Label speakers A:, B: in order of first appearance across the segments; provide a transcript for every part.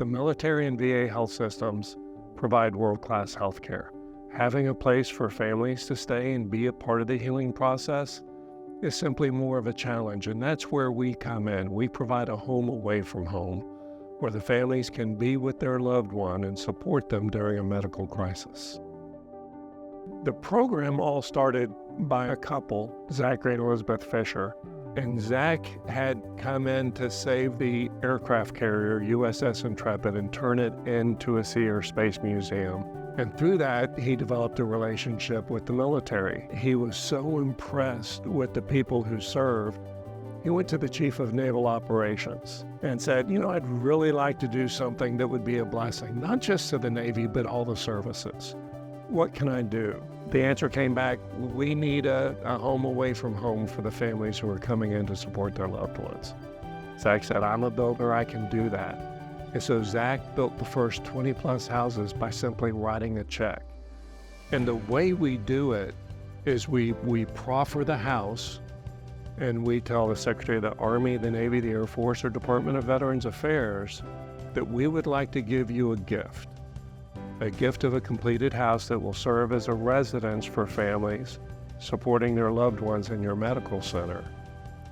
A: The military and VA health systems provide world-class health care. Having a place for families to stay and be a part of the healing process is simply more of a challenge, and that's where we come in. We provide a home away from home, where the families can be with their loved one and support them during a medical crisis. The program all started by a couple, Zachary and Elizabeth Fisher, and Zach had come in to save the aircraft carrier USS Intrepid and turn it into a Sea or Space Museum. And through that, he developed a relationship with the military. He was so impressed with the people who served, he went to the Chief of Naval Operations and said, I'd really like to do something that would be a blessing, not just to the Navy, but all the services. What can I do? The answer came back, we need a home away from home for the families who are coming in to support their loved ones. Zach said, I'm a builder, I can do that. And so Zach built the first 20 plus houses by simply writing a check. And the way we do it is we proffer the house, and we tell the Secretary of the Army, the Navy, the Air Force, or Department of Veterans Affairs that we would like to give you a gift of a completed house that will serve as a residence for families supporting their loved ones in your medical center.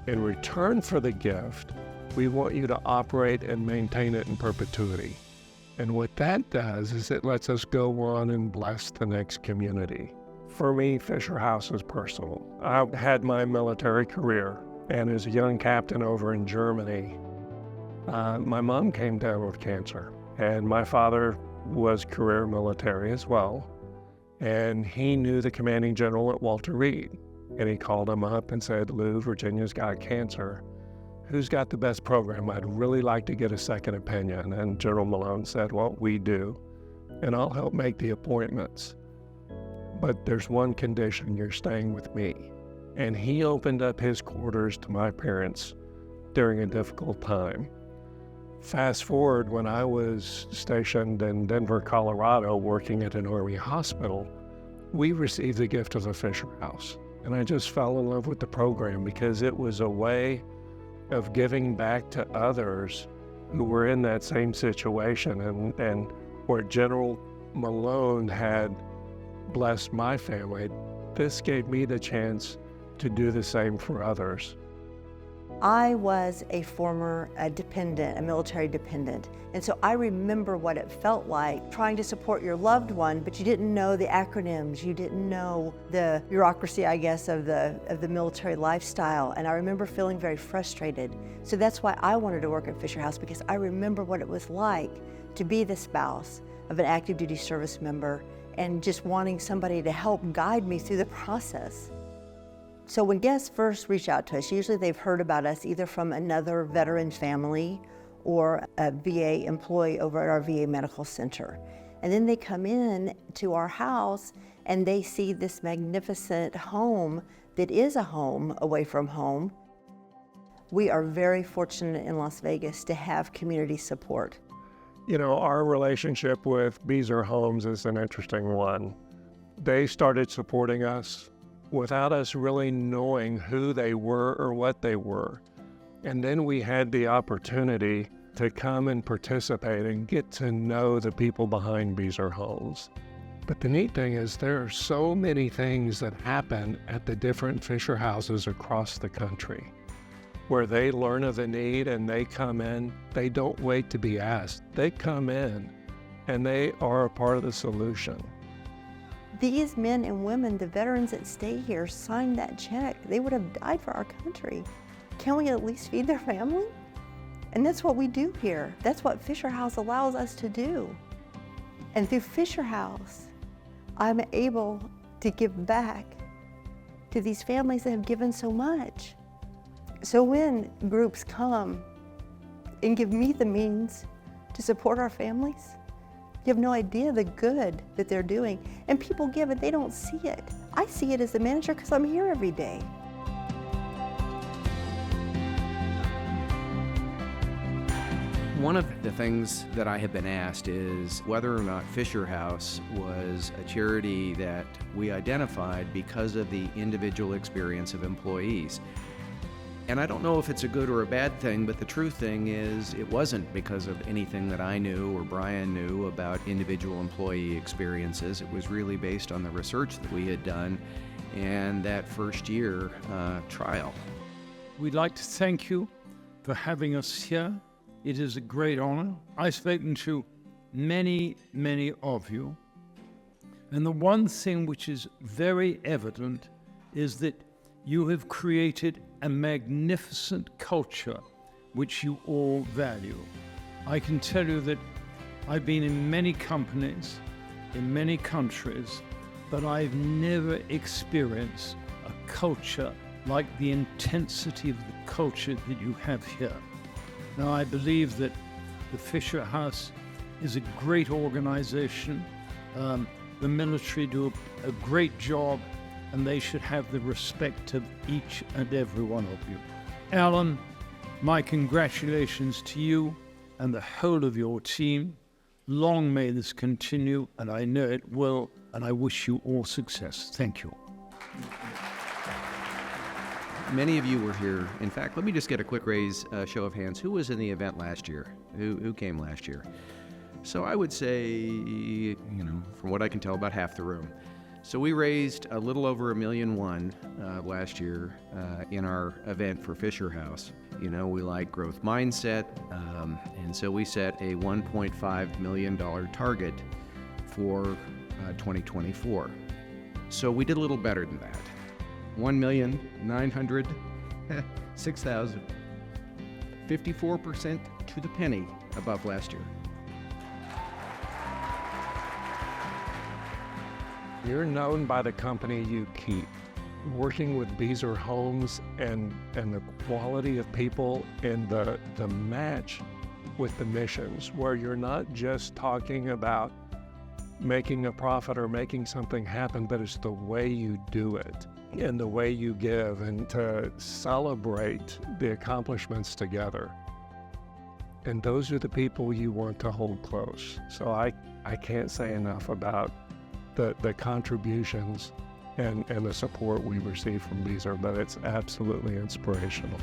A: In return for the gift, we want you to operate and maintain it in perpetuity. And what that does is it lets us go on and bless the next community. For me, Fisher House is personal. I had my military career, and as a young captain over in Germany, my mom came down with cancer, and my father was career military as well, and he knew the commanding general at Walter Reed, and he called him up and said, Lou, Virginia's got cancer. Who's got the best program? I'd really like to get a second opinion. And General Malone said, well, we do, and I'll help make the appointments. But there's one condition, you're staying with me. And he opened up his quarters to my parents during a difficult time. Fast forward, when I was stationed in Denver, Colorado, working at an Army hospital, we received the gift of a Fisher House. And I just fell in love with the program because it was a way of giving back to others who were in that same situation, and where General Malone had blessed my family, this gave me the chance to do the same for others.
B: I was a former dependent, a military dependent, and so I remember what it felt like trying to support your loved one, but you didn't know the acronyms, you didn't know the bureaucracy, I guess, of the military lifestyle, and I remember feeling very frustrated. So that's why I wanted to work at Fisher House, because I remember what it was like to be the spouse of an active duty service member and just wanting somebody to help guide me through the process. So when guests first reach out to us, usually they've heard about us either from another veteran family or a VA employee over at our VA Medical Center. And then they come in to our house and they see this magnificent home that is a home away from home. We are very fortunate in Las Vegas to have community support.
A: Our relationship with Beazer Homes is an interesting one. They started supporting us without us really knowing who they were or what they were. And then we had the opportunity to come and participate and get to know the people behind Beazer Homes. But the neat thing is there are so many things that happen at the different Fisher houses across the country where they learn of the need and they come in. They don't wait to be asked. They come in and they are a part of the solution.
B: These men and women, the veterans that stay here, signed that check. They would have died for our country. Can we at least feed their family? And that's what we do here. That's what Fisher House allows us to do. And through Fisher House, I'm able to give back to these families that have given so much. So when groups come and give me the means to support our families, you have no idea the good that they're doing. And people give it, they don't see it. I see it as the manager because I'm here every day.
C: One of the things that I have been asked is whether or not Fisher House was a charity that we identified because of the individual experience of employees. And I don't know if it's a good or a bad thing, but the true thing is it wasn't because of anything that I knew or Brian knew about individual employee experiences. It was really based on the research that we had done and that first year trial.
D: We'd like to thank you for having us here. It is a great honor. I've spoken to many, many of you. And the one thing which is very evident is that you have created a magnificent culture which you all value. I can tell you that I've been in many companies, in many countries, but I've never experienced a culture like the intensity of the culture that you have here. Now, I believe that the Fisher House is a great organization. The military do a great job, and they should have the respect of each and every one of you. Alan, my congratulations to you and the whole of your team. Long may this continue, and I know it will, and I wish you all success. Thank you.
C: Many of you were here. In fact, let me just get a quick show of hands. Who was in the event last year? Who came last year? So I would say, from what I can tell, about half the room. So we raised a little over $1.1 million last year in our event for Fisher House. We like growth mindset, and so we set a $1.5 million target for 2024. So we did a little better than that. 1,906,000, 54% to the penny above last year.
A: You're known by the company you keep. Working with Beazer Homes and the quality of people and the match with the missions, where you're not just talking about making a profit or making something happen, but it's the way you do it and the way you give and to celebrate the accomplishments together. And those are the people you want to hold close. So I can't say enough about the contributions and the support we receive from Beazer, but it's absolutely inspirational.